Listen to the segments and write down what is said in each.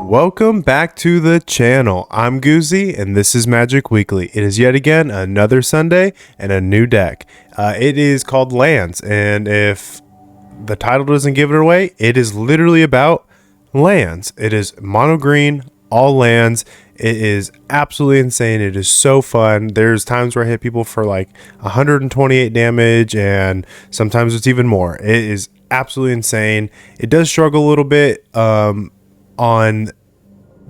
Welcome back to the channel. I'm Goozy and this is Magic Weekly. It is yet again another Sunday and a new deck. It is called Lands, and if the title doesn't give it away, it is literally about lands. It is mono green, all lands. It is absolutely insane. It is so fun. There's times where I hit people for like 128 damage, and sometimes it's even more. It is absolutely insane. It does struggle a little bit on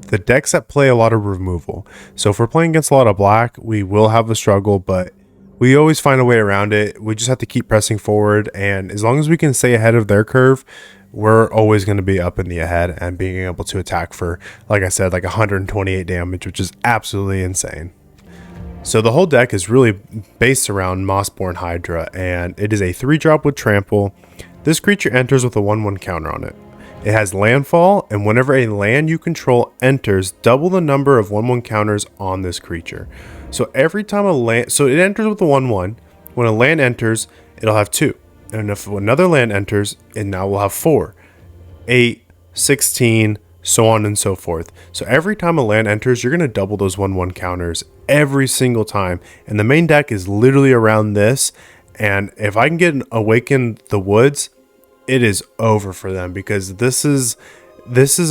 the decks that play a lot of removal. So if we're playing against a lot of black, we will have a struggle, but we always find a way around it. We just have to keep pressing forward, and as long as we can stay ahead of their curve, we're always going to be up in the ahead and being able to attack for, like I said, like 128 damage, which is absolutely insane. So the whole deck is really based around Mossborn Hydra, and it is a 3-drop with Trample. This creature enters with a 1/1 counter on it. It has Landfall, and whenever a land you control enters, double the number of 1/1 counters on this creature. So every time a land, so it enters with a 1/1. When a land enters, it'll have 2. And if another land enters, it now will have 4, 8, 16, so on and so forth. So every time a land enters, you're going to double those 1/1 counters every single time. And the main deck is literally around this. And if I can get an Awaken the Woods, it is over for them, because this is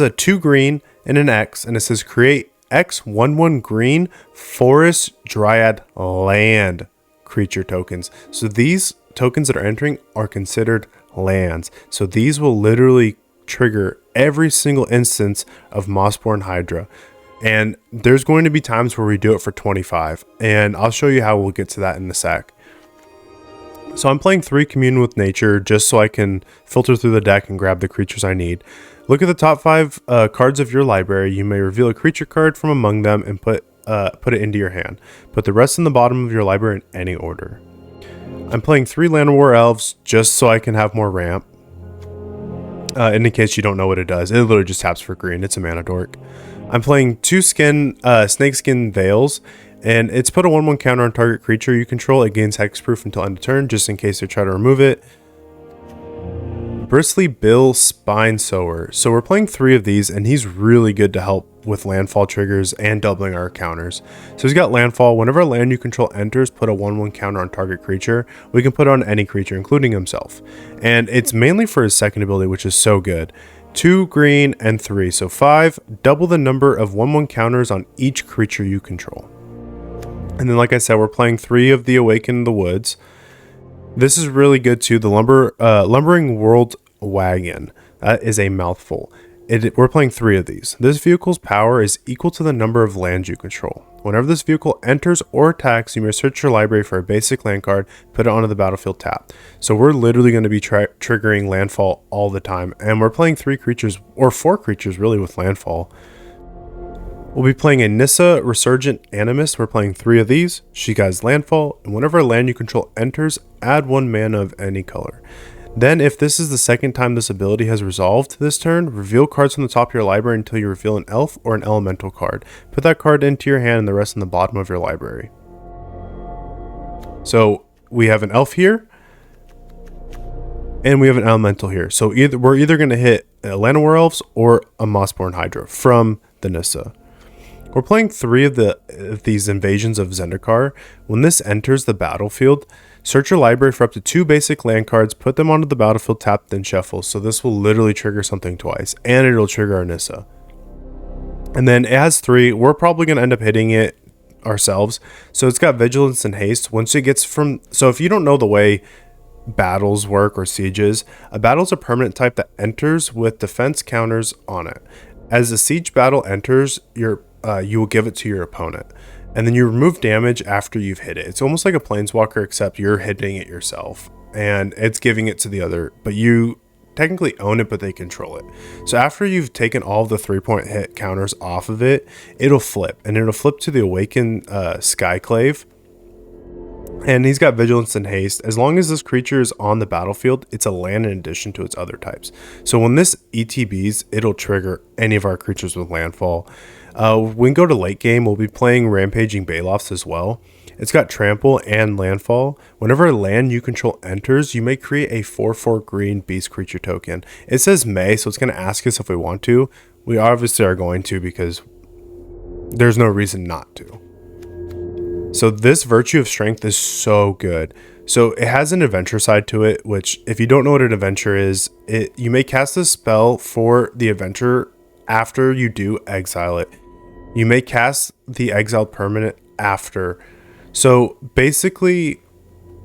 a 2 green and an X, and it says create X 1/1 green forest dryad land creature tokens. So these tokens that are entering are considered lands. So these will literally trigger every single instance of Mossborn Hydra. And there's going to be times where we do it for 25, and I'll show you how we'll get to that in a sec. So I'm playing 3 Commune with Nature just so I can filter through the deck and grab the creatures I need. Look at the top 5 cards of your library. You may reveal a creature card from among them and put it into your hand. Put the rest in the bottom of your library in any order. I'm playing 3 Landfall Elves just so I can have more ramp. In case you don't know what it does, it literally just taps for green. It's a mana dork. I'm playing 2 Snakeskin Veils, and it's put a 1/1 counter on target creature you control. It gains hexproof until end of turn, just in case they try to remove it. Bristly Bill Spine Sower. So we're playing 3 of these, and he's really good to help with landfall triggers and doubling our counters. So he's got landfall. Whenever a land you control enters, put a 1/1 counter on target creature. We can put it on any creature, including himself. And it's mainly for his second ability, which is so good. 2 green and 3, so 5. Double the number of 1/1 counters on each creature you control. And then, like I said, we're playing 3 of the Awaken the Woods. This is really good too. The Lumbering World Wagon. That is a mouthful. We're playing 3 of these. This vehicle's power is equal to the number of lands you control. Whenever this vehicle enters or attacks, you may search your library for a basic land card, put it onto the battlefield tapped. So we're literally going to be triggering landfall all the time. And we're playing 3 creatures, or 4 creatures really, with landfall. We'll be playing a Nissa Resurgent Animist. We're playing 3 of these. She has landfall, and whenever a land you control enters, add 1 mana of any color. Then, if this is the second time this ability has resolved this turn, reveal cards from the top of your library until you reveal an elf or an elemental card. Put that card into your hand and the rest in the bottom of your library. So we have an elf here, and we have an elemental here. So we're either going to hit a Landfall Elves or a Mossborn Hydra from the Nissa. We're playing 3 of these Invasions of Zendikar. When this enters the battlefield, search your library for up to 2 basic land cards, put them onto the battlefield, tap, then shuffle. So this will literally trigger something twice, and it'll trigger our Nissa. And then it has 3. We're probably going to end up hitting it ourselves. So it's got Vigilance and Haste. Once it gets so if you don't know the way battles work or sieges, a battle is a permanent type that enters with defense counters on it. As the siege battle enters, you will give it to your opponent, and then you remove damage after you've hit it. It's almost like a planeswalker, except you're hitting it yourself and it's giving it to the other, but you technically own it, but they control it. So after you've taken all of the 3-point hit counters off of it, it'll flip, and it'll flip to the Awaken Skyclave. And he's got Vigilance and Haste. As long as this creature is on the battlefield, it's a land in addition to its other types. So when this ETBs, it'll trigger any of our creatures with landfall. When we go to late game, we'll be playing Rampaging Balefs as well. It's got Trample and Landfall. Whenever a land you control enters, you may create a 4/4 green beast creature token. It says may, so it's going to ask us if we want to. We obviously are going to because there's no reason not to. So this Virtue of Strength is so good. So it has an adventure side to it, which if you don't know what an adventure is, you may cast a spell for the adventure after you do exile it. You may cast the exiled permanent after. So basically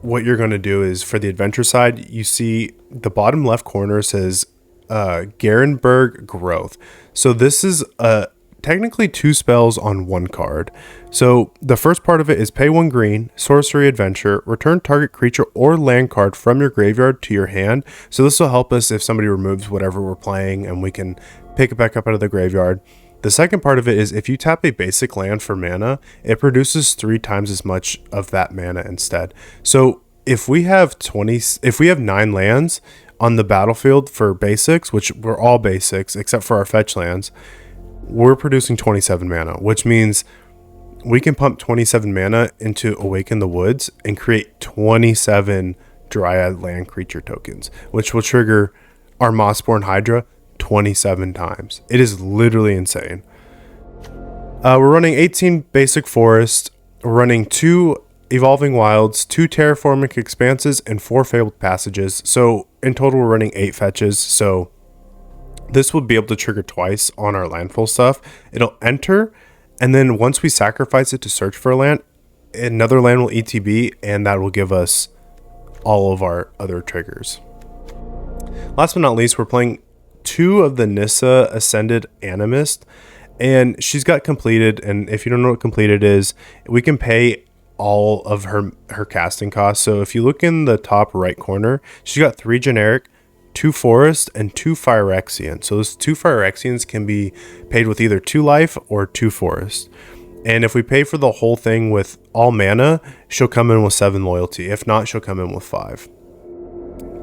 what you're going to do is for the adventure side, you see the bottom left corner says Garenberg Growth. So this is technically 2 spells on 1 card. So the first part of it is pay 1 green, sorcery adventure, return target creature or land card from your graveyard to your hand. So this will help us if somebody removes whatever we're playing and we can pick it back up out of the graveyard. The second part of it is if you tap a basic land for mana, it produces 3 times as much of that mana instead. So if we have 9 lands on the battlefield for basics, which we're all basics except for our fetch lands, we're producing 27 mana, which means we can pump 27 mana into Awaken the Woods and create 27 Dryad land creature tokens, which will trigger our Mossborn Hydra 27 times. It is literally insane. We're running 18 basic forest. We're running 2 evolving wilds, 2 terraformic expanses, and 4 fabled passages. So in total, we're running 8 fetches. So this will be able to trigger twice on our landfall stuff. It'll enter, and then once we sacrifice it to search for a land, another land will ETB, and that will give us all of our other triggers. Last but not least, we're playing 2 of the Nissa Ascended Animist, and she's got completed. And if you don't know what completed is, we can pay all of her casting costs. So if you look in the top right corner, she's got 3 generic, 2 forest, and 2 Phyrexian. So those 2 Phyrexians can be paid with either 2 life or 2 forest. And if we pay for the whole thing with all mana, she'll come in with 7 loyalty. If not, she'll come in with 5.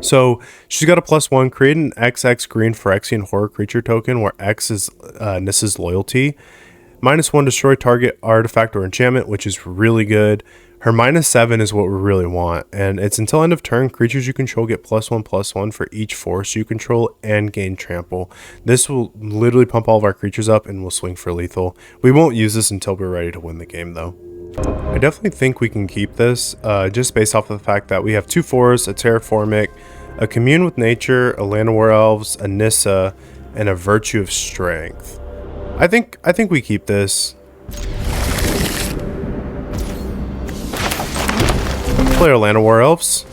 So she's got a +1, create an XX green Phyrexian horror creature token where X is Nissa's loyalty. -1, destroy target artifact or enchantment, which is really good. Her -7 is what we really want, and it's until end of turn, creatures you control get +1/+1 for each force you control and gain trample. This will literally pump all of our creatures up and we'll swing for lethal. We won't use this until we're ready to win the game though. I definitely think we can keep this, just based off of the fact that we have 2 forests, a terraformic, a commune with nature, a land of war elves, a Nissa, and a Virtue of Strength. I think we keep this. Play our Land of War Elves.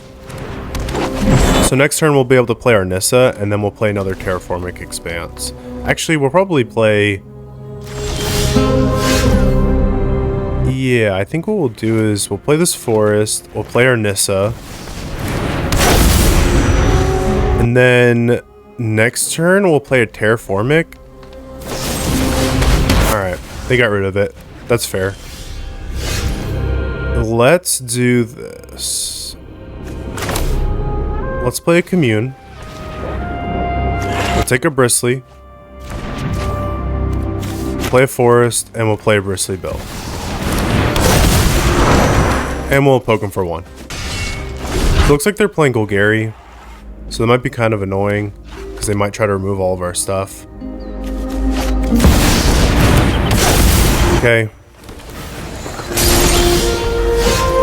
So next turn we'll be able to play our Nissa, and then we'll play another Terraformic Expanse. Actually, we'll probably play... Yeah, I think what we'll do is we'll play this forest, we'll play our Nissa, and then next turn we'll play a Terraformic. Alright, they got rid of it. That's fair. Let's do this. Let's play a commune. We'll take a Bristly. Play a forest, and we'll play a Bristly Bill. And we'll poke them for 1. It looks like they're playing Golgari, so that might be kind of annoying, because they might try to remove all of our stuff. Okay.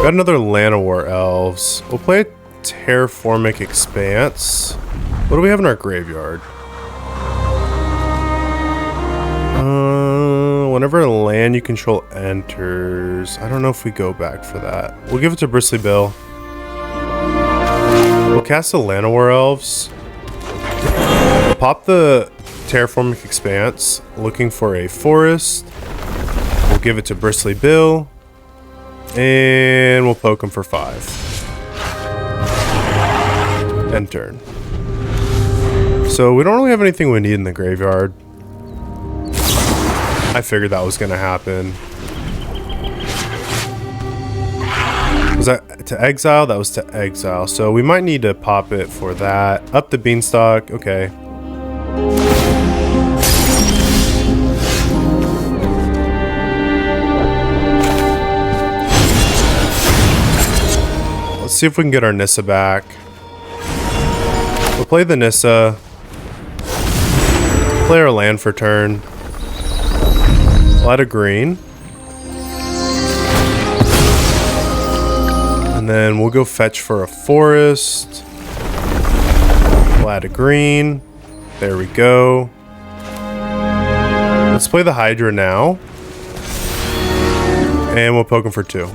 Got another Land of War Elves. We'll play a Terraformic Expanse. What do we have in our graveyard? Whenever a land you control enters... I don't know if we go back for that. We'll give it to Bristly Bill. We'll cast the Land of War Elves. We'll pop the Terraformic Expanse, looking for a forest. We'll give it to Bristly Bill. And we'll poke him for 5. End turn. So we don't really have anything we need in the graveyard. I figured that was going to happen. Was that to exile? That was to exile. So we might need to pop it for that. Up the beanstalk. Okay. Let's see if we can get our Nissa back. We'll play the Nissa. Play our land for turn. A lot of green. And then we'll go fetch for a forest. We'll add a green. There we go. Let's play the Hydra now. And we'll poke him for 2.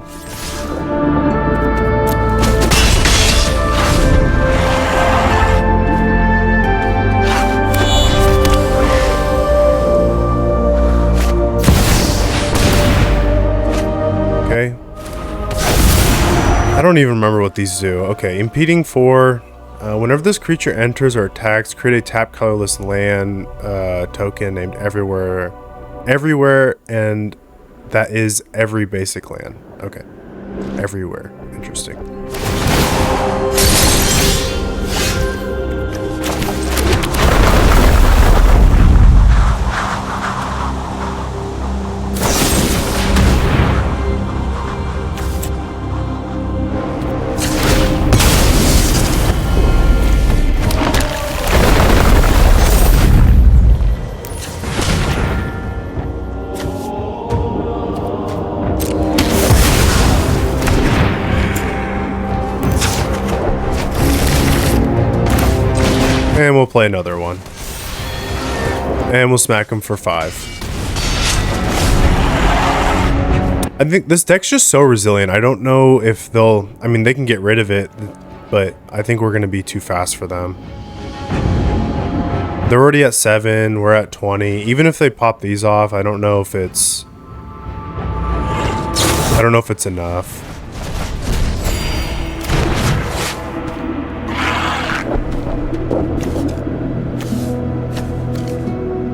Okay. I don't even remember what these do. Okay, impeding 4. Whenever this creature enters or attacks, create a tap colorless land token named everywhere, and that is every basic land. Okay, everywhere. Interesting. And we'll play another one. And we'll smack him for 5. I think this deck's just so resilient. I don't know if they'll... I mean, they can get rid of it, but I think we're going to be too fast for them. They're already at 7. We're at 20. Even if they pop these off, I don't know if it's... I don't know if it's enough.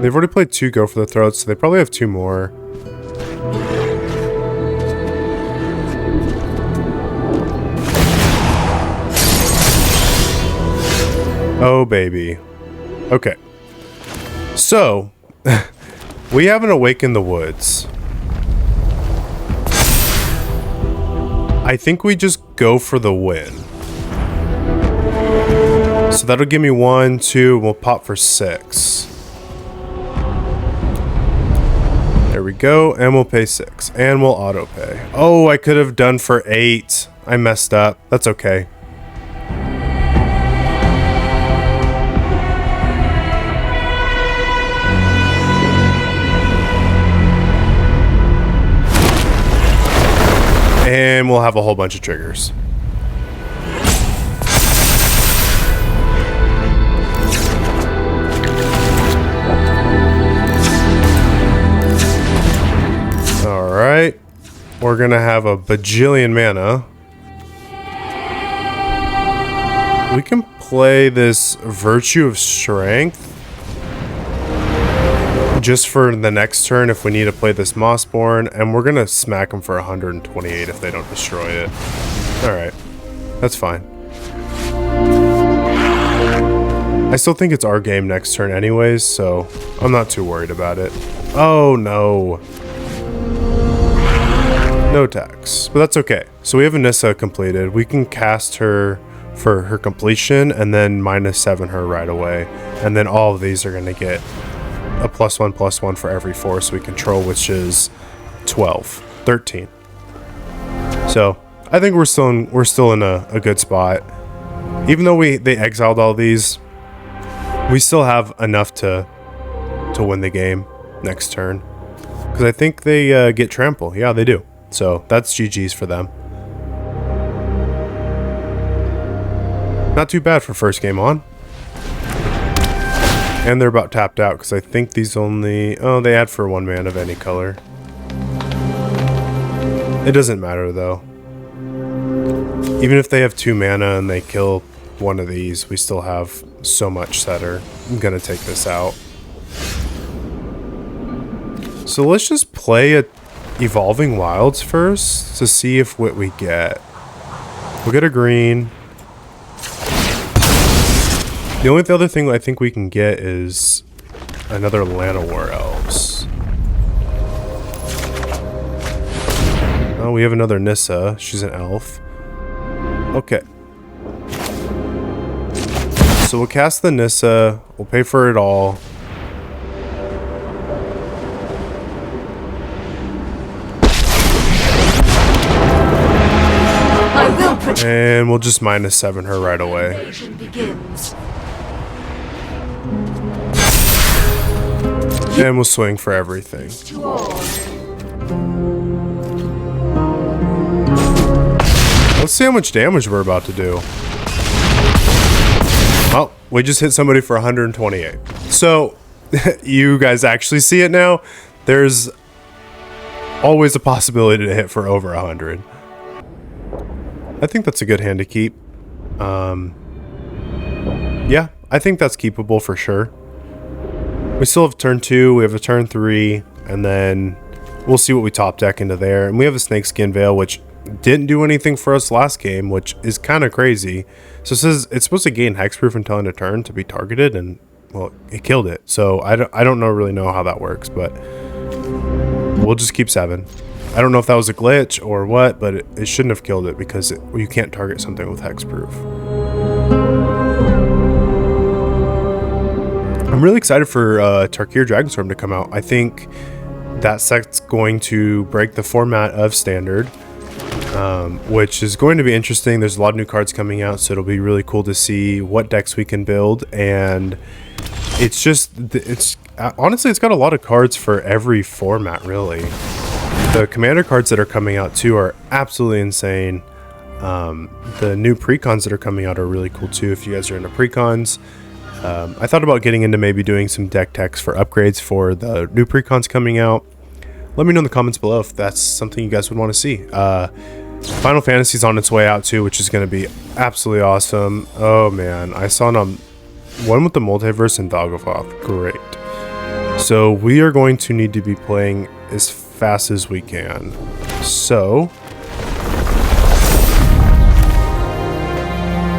They've already played 2 Go for the Throat, so they probably have 2 more. Oh, baby. Okay. So, we have an Awaken the Woods. I think we just go for the win. So that'll give me 1, 2, and we'll pop for 6. There we go, and we'll pay 6, and we'll auto pay. Oh, I could have done for 8. I messed up. That's okay. And we'll have a whole bunch of triggers. Alright. We're gonna have a bajillion mana. We can play this Virtue of Strength just for the next turn if we need to play this Mossborn, and we're gonna smack them for 128 if they don't destroy it. Alright, that's fine. I still think it's our game next turn anyways, so I'm not too worried about it. Oh no. No attacks, but that's okay. So we have Anissa completed. We can cast her for her completion and then -7 her right away. And then all of these are gonna get a +1/+1 for every force we control, which is 12, 13. So I think we're still in a good spot. Even though they exiled all these, we still have enough to win the game next turn. Because I think they get trample. Yeah, they do. So that's GG's for them. Not too bad for first game on. And they're about tapped out because I think these only... Oh, they add for 1 mana of any color. It doesn't matter though. Even if they have 2 mana and they kill one of these, we still have so much that are gonna take this out. So let's just play a Evolving Wilds first to see if what we get. We'll get a green. The only other thing I think we can get is another Llanowar Elves. Oh, we have another Nissa. She's an elf. Okay. So we'll cast the Nissa. We'll pay for it all. And we'll just -7 her right away. Invasion begins. And we'll swing for everything. To all. Let's see how much damage we're about to do. Oh, we just hit somebody for 128. So, you guys actually see it now. There's always a possibility to hit for over 100. I think that's a good hand to keep. Yeah, I think that's keepable for sure. We still have turn 2, we have a turn 3, and then we'll see what we top deck into there. And we have a Snakeskin Veil, which didn't do anything for us last game, which is kind of crazy. So it says it's supposed to gain hexproof until end of turn to be targeted, and well, it killed it. So I don't really know how that works, but we'll just keep 7. I don't know if that was a glitch or what, but it shouldn't have killed it because you can't target something with hexproof. I'm really excited for Tarkir Dragonstorm to come out. I think that set's going to break the format of Standard, which is going to be interesting. There's a lot of new cards coming out, so it'll be really cool to see what decks we can build. And honestly, it's got a lot of cards for every format, really. The commander cards that are coming out too are absolutely insane. The new precons that are coming out are really cool too if you guys are into precons. I thought about getting into maybe doing some deck techs for upgrades for the new precons coming out. Let me know in the comments below if that's something you guys would want to see. Final Fantasy's on its way out too, which is going to be absolutely awesome. Oh man, I saw one with the multiverse and Valgovoth. Great. So we are going to need to be playing as fast as we can. So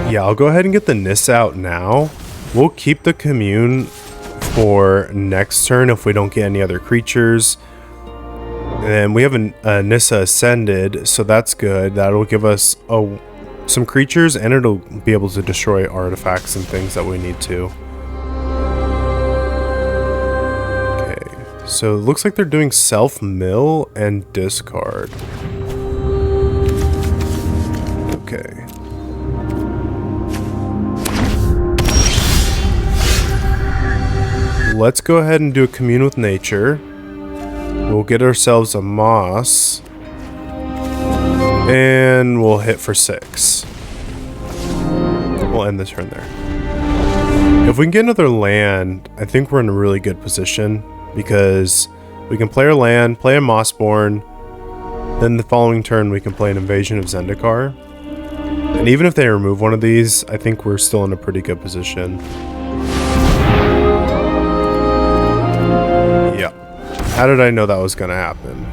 yeah, I'll go ahead and get the Nis out now. We'll keep the commune for next turn if we don't get any other creatures. And we have a Nissa Ascended, so that's good. That'll give us some creatures, and it'll be able to destroy artifacts and things that we need to. Okay, so it looks like they're doing self-mill and discard. Okay. Let's go ahead and do a commune with nature. We'll get ourselves a moss. And we'll hit for 6. We'll end the turn there. If we can get another land, I think we're in a really good position because we can play our land, play a Mossborn, then the following turn we can play an Invasion of Zendikar. And even if they remove one of these, I think we're still in a pretty good position. Yeah. How did I know that was going to happen?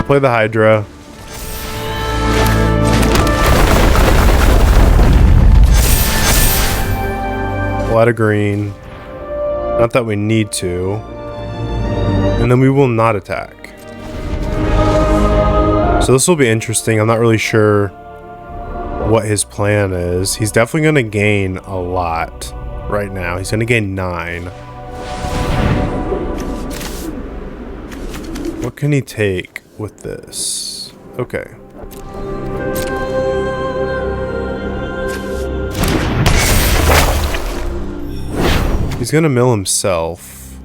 Play the Hydra. We'll add a green. Not that we need to. And then we will not attack. So this will be interesting. I'm not really sure what his plan is. He's definitely going to gain a lot right now. He's going to gain 9. What can he take with this? Okay. He's gonna mill himself.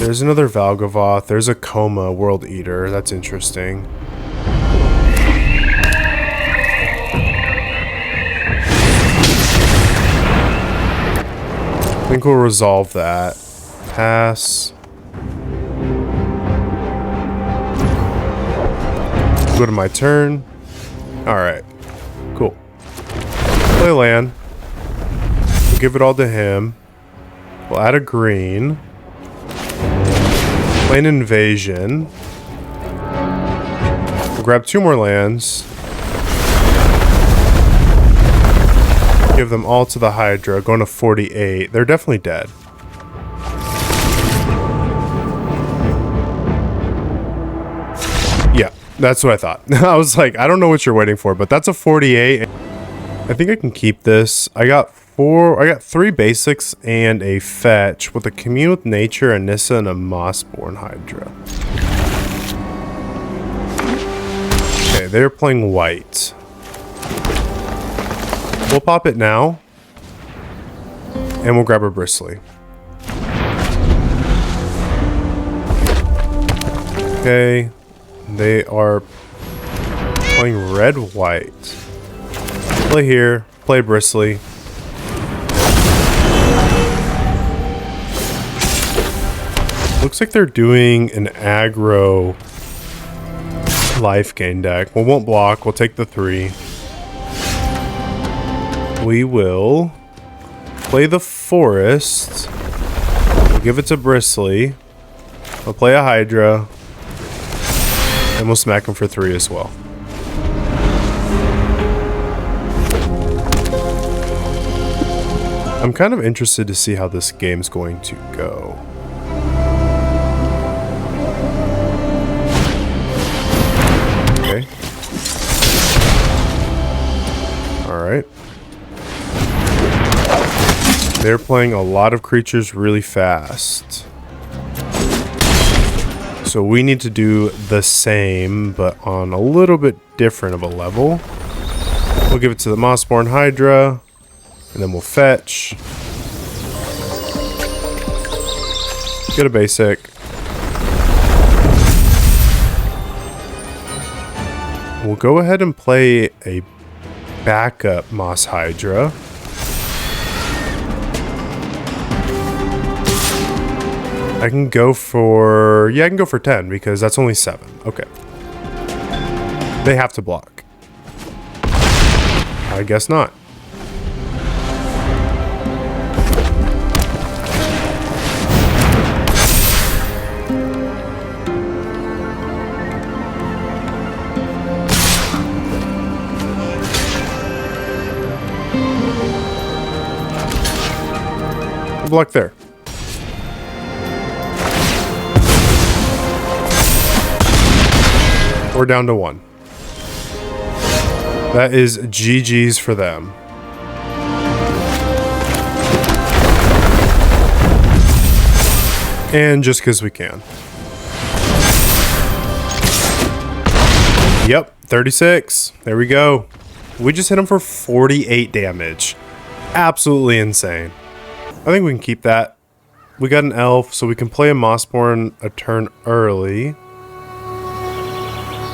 There's another Valgovoth. There's a Coma World Eater. That's interesting. I think we'll resolve that. Pass. Go to my turn. Alright. Cool. Play land. We'll give it all to him. We'll add a green. Play an invasion. We'll grab 2 more lands. Give them all to the Hydra. Going to 48. They're definitely dead. Yeah, that's what I thought. I was like, I don't know what you're waiting for, but that's a 48. I think I can keep this. I got 3 basics and a fetch with a Commune with Nature, a Nissa, and a Mossborn Hydra. Okay, they're playing white. We'll pop it now. And we'll grab a Bristly. Okay, they are playing red-white. Play here, play Bristly. Looks like they're doing an aggro life gain deck. We won't block, we'll take the 3. We will play the forest. We'll give it to Bristly. We'll play a Hydra. And we'll smack him for 3 as well. I'm kind of interested to see how this game's going to go. Okay. Alright. They're playing a lot of creatures really fast. So we need to do the same, but on a little bit different of a level. We'll give it to the Mossborn Hydra, and then we'll fetch. Get a basic. We'll go ahead and play a backup Moss Hydra. I can go for... yeah, I can go for 10 because that's only 7. Okay. They have to block. I guess not. Block there. We're down to 1. That is GG's for them. And just because we can. Yep, 36. There we go. We just hit him for 48 damage. Absolutely insane. I think we can keep that. We got an elf, so we can play a Mossborn a turn early.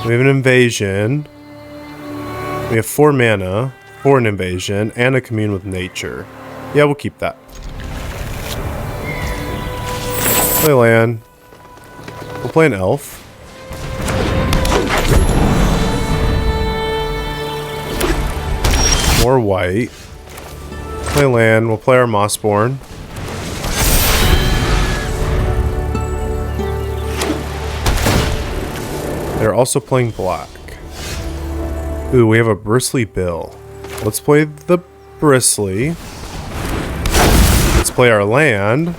We have an invasion. We have 4 mana for an invasion and a Commune with Nature. Yeah, we'll keep that. Play land. We'll play an elf. More white. Play land. We'll play our Mossborn. They're also playing black. Ooh, we have a Bristly Bill. Let's play the Bristly. Let's play our land.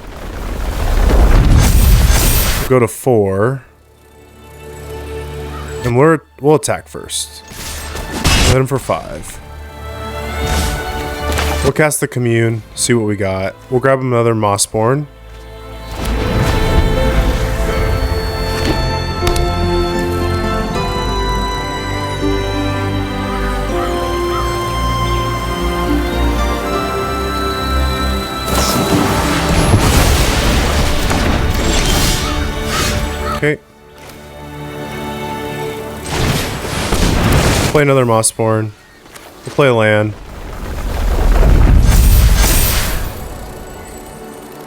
Go to 4. And we'll attack first. Hit him for 5. We'll cast the Commune, see what we got. We'll grab another Mossborn. Okay. Play another Mossborn. We'll play a land.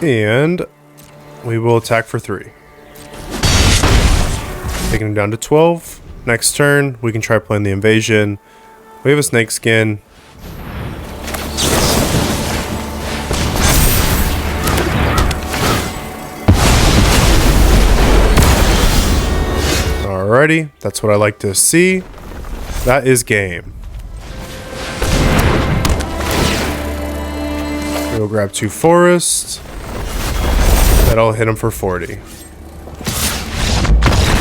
And we will attack for 3. Taking him down to 12. Next turn, we can try playing the invasion. We have a snake skin. Alrighty, that's what I like to see. That is game. We'll grab 2 forests. That'll hit him for 40.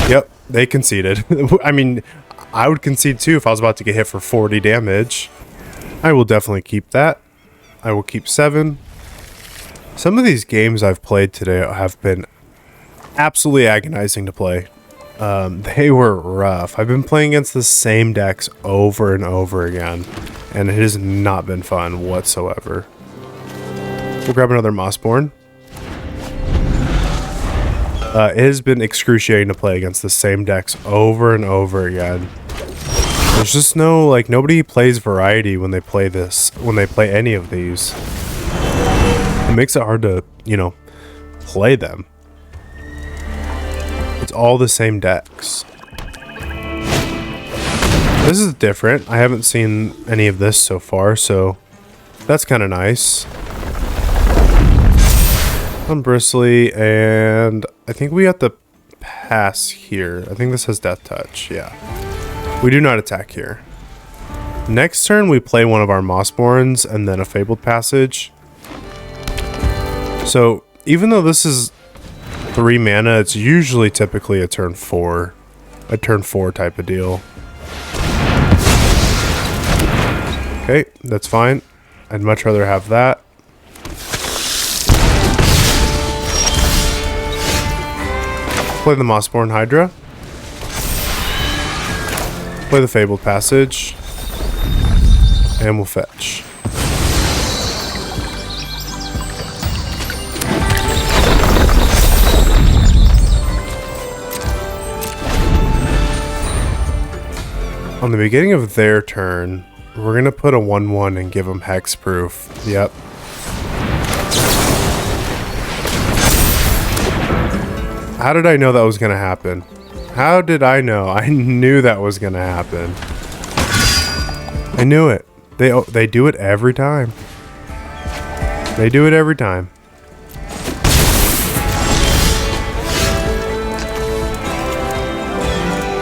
Yep, they conceded. I mean, I would concede too if I was about to get hit for 40 damage. I will definitely keep that. I will keep 7. Some of these games I've played today have been absolutely agonizing to play. They were rough. I've been playing against the same decks over and over again, and it has not been fun whatsoever. We'll grab another Mossborn. It has been excruciating to play against the same decks over and over again. There's just no, like, nobody plays variety when they play this, when they play any of these. It makes it hard to, you know, play them. It's all the same decks. This is different. I haven't seen any of this so far, so that's kind of nice. On Bristly, and I think we have to pass here. I think this has Death Touch, yeah. We do not attack here. Next turn, we play one of our Mossborns and then a Fabled Passage. So, even though this is 3 mana, it's usually typically a turn 4 type of deal. Okay, that's fine. I'd much rather have that. Play the Mossborn Hydra. Play the Fabled Passage. And we'll fetch. On the beginning of their turn, we're going to put a 1/1 and give them hexproof. Yep. How did I know that was going to happen? How did I know? I knew that was going to happen. I knew it. They do it every time. They do it every time.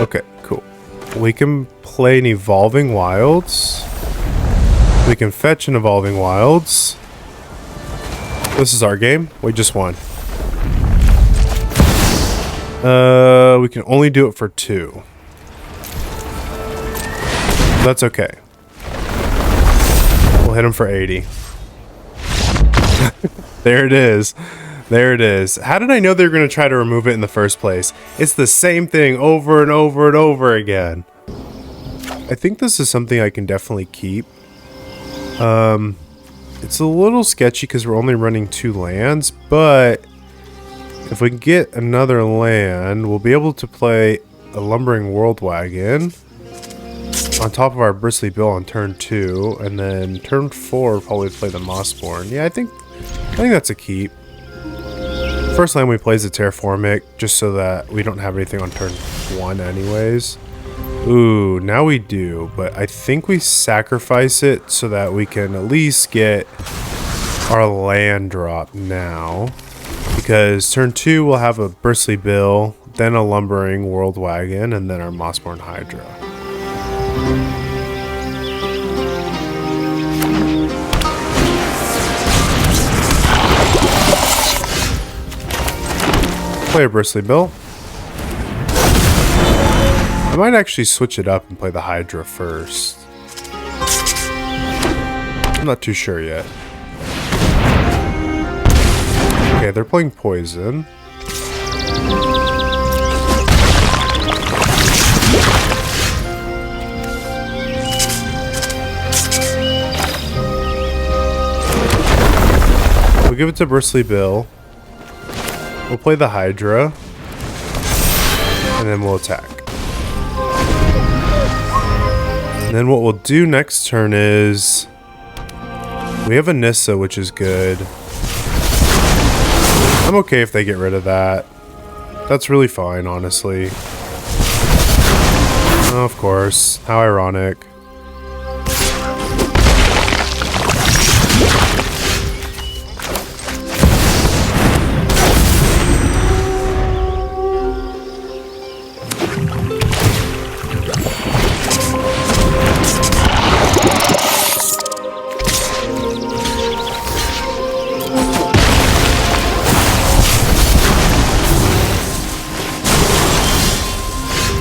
Okay, cool. We can play an Evolving Wilds. We can fetch an Evolving Wilds. This is our game. We just won. We can only do it for 2. That's okay. We'll hit him for 80. There it is. There it is. How did I know they were going to try to remove it in the first place? It's the same thing over and over and over again. I think this is something I can definitely keep. It's a little sketchy because we're only running 2 lands, but if we can get another land, we'll be able to play a Lumbering World Wagon on top of our Bristly Bill on turn 2, and then turn 4 we'll probably play the Mossborn. Yeah, I think that's a keep. First land we play is a Terraformic, just so that we don't have anything on turn 1 anyways. Ooh, now we do, but I think we sacrifice it so that we can at least get our land drop now. Because turn 2 we'll have a Bristly Bill, then a Lumbering World Wagon, and then our Mossborn Hydra. Play a Bristly Bill. I might actually switch it up and play the Hydra first. I'm not too sure yet. Okay, they're playing Poison. We'll give it to Bristly Bill. We'll play the Hydra. And then we'll attack. And then what we'll do next turn is... we have a Nissa, which is good. I'm okay if they get rid of that. That's really fine, honestly. Oh, of course. How ironic.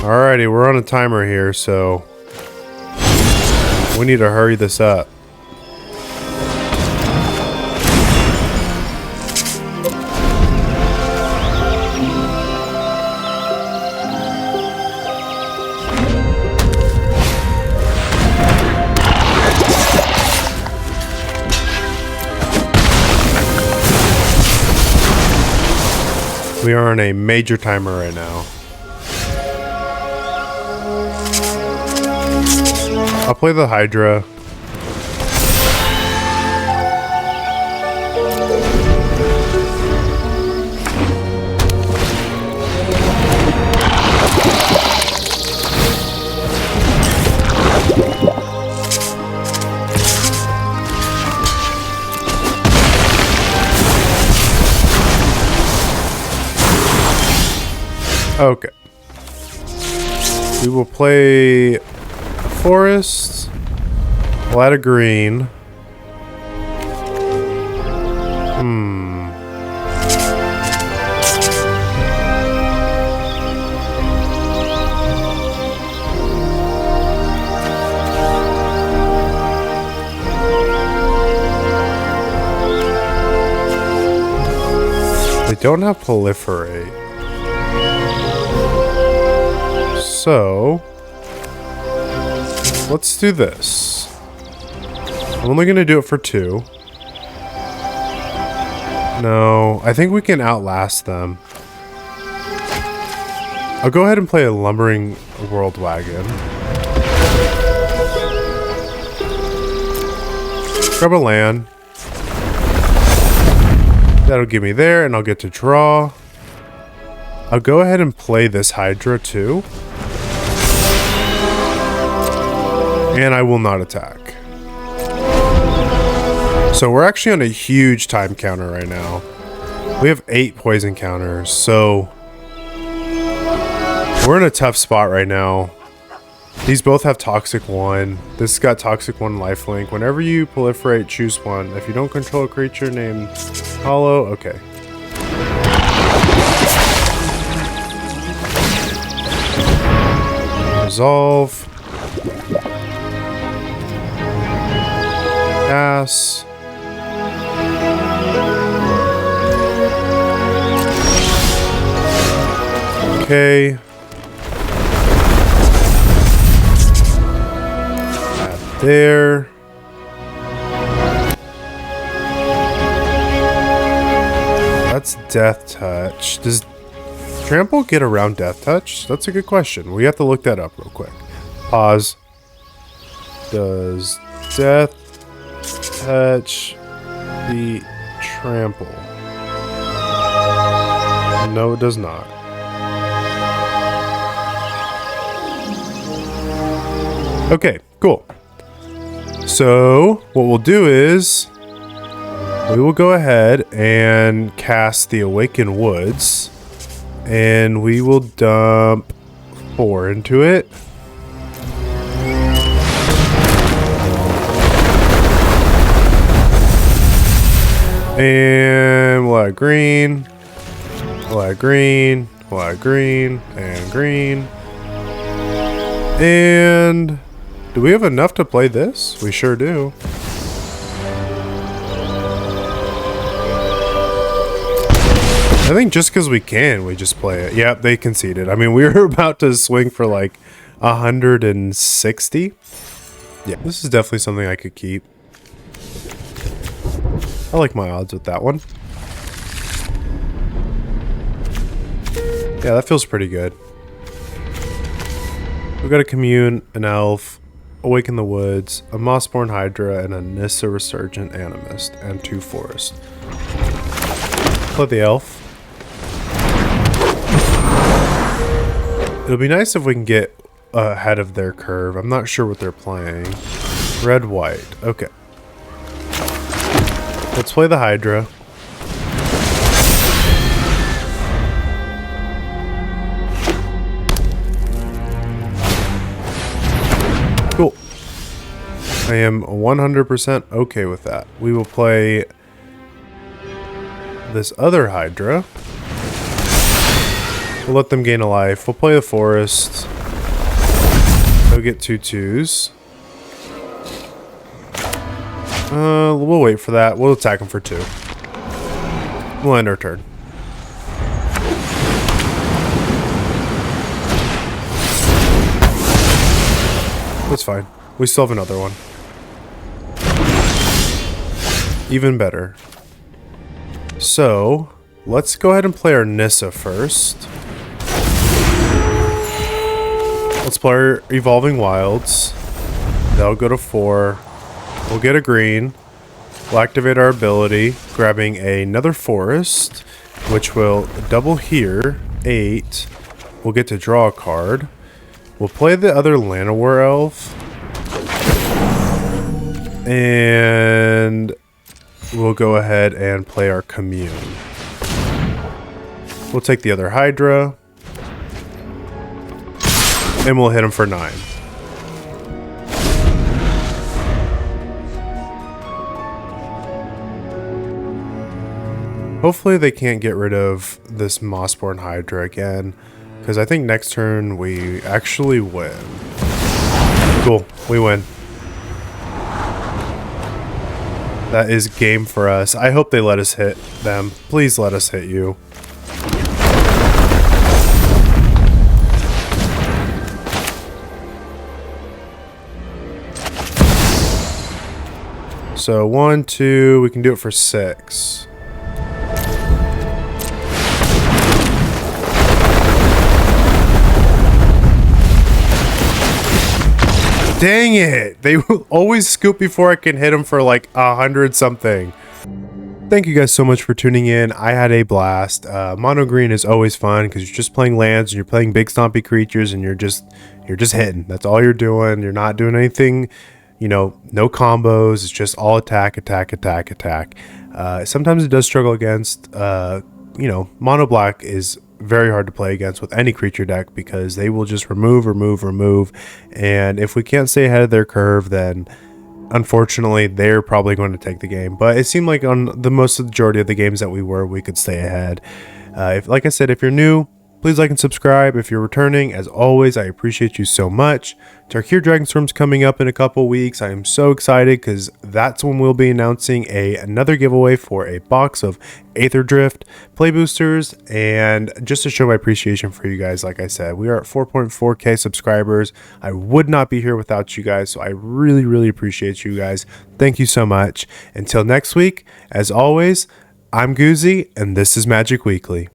Alrighty, we're on a timer here, so we need to hurry this up. We are on a major timer right now. I'll play the Hydra. Okay. We will play forest. We'll add a green. They don't have proliferate. So, let's do this. I'm only going to do it for 2. No, I think we can outlast them. I'll go ahead and play a lumbering world wagon. Grab a land. That'll give me there, and I'll get to draw. I'll go ahead and play this Hydra too. And I will not attack. So we're actually on a huge time counter right now. We have 8 poison counters, so we're in a tough spot right now. These both have Toxic 1. This has got Toxic 1 lifelink. Whenever you proliferate, choose one. If you don't control a creature named Hollow, okay. Resolve. Pass. Okay. That there. That's Death Touch. Does Trample get around Death Touch? That's a good question. We have to look that up real quick. Pause. Does Death Touch beat Trample? No, it does not. Okay, cool. So, what we'll do is we will go ahead and cast the Awakened Woods, and we will dump 4 into it. And we'll add green, we'll add green, we'll add green, and green. And do we have enough to play this? We sure do. I think just because we can, we just play it. Yep, they conceded. I mean, we were about to swing for like 160. Yeah, this is definitely something I could keep. I like my odds with that one. Yeah, that feels pretty good. We've got a Commune, an Elf, Awaken the Woods, a Mossborn Hydra, and a Nissa Resurgent Animist, and 2 Forest. Play the Elf. It'll be nice if we can get ahead of their curve. I'm not sure what they're playing. Red, white. Okay. Let's play the Hydra. Cool. I am 100% okay with that. We will play this other Hydra. We'll let them gain a life. We'll play the forest. They'll get 2 2s. We'll wait for that. We'll attack them for 2. We'll end our turn. That's fine. We still have another one. Even better. So, Let's go ahead and play our Nissa first. Let's play our Evolving Wilds. That'll go to 4. We'll get a green. We'll activate our ability, grabbing another forest, which will double here, 8. We'll get to draw a card. We'll play the other Llanowar Elf. And we'll go ahead and play our Commune. We'll take the other Hydra. And we'll hit him for 9. Hopefully they can't get rid of this Mossborn Hydra again, because I think next turn we actually win. Cool, we win. That is game for us. I hope they let us hit them. Please let us hit you. So 1, 2, we can do it for 6. Dang it! They will always scoop before I can hit them for like 100 something. Thank you guys so much for tuning in. I had a blast. Mono green is always fun because you're just playing lands and you're playing big stompy creatures and you're just hitting. That's all you're doing. You're not doing anything, you know, no combos. It's just all attack, attack, attack, attack. Sometimes it does struggle against, you know, mono black is very hard to play against with any creature deck because they will just remove. And if we can't stay ahead of their curve, then unfortunately they're probably going to take the game. But it seemed like on the majority of the games that we could stay ahead. Like I said, if you're new, please like and subscribe. If you're returning, as always, I appreciate you so much. Tarkir Dragonstorm's coming up in a couple weeks. I am so excited because that's when we'll be announcing another giveaway for a box of Aether Drift play boosters. And just to show my appreciation for you guys, like I said, we are at 4.4k subscribers. I would not be here without you guys, so I really, really appreciate you guys. Thank you so much. Until next week, as always, I'm Goozy, and this is Magic Weekly.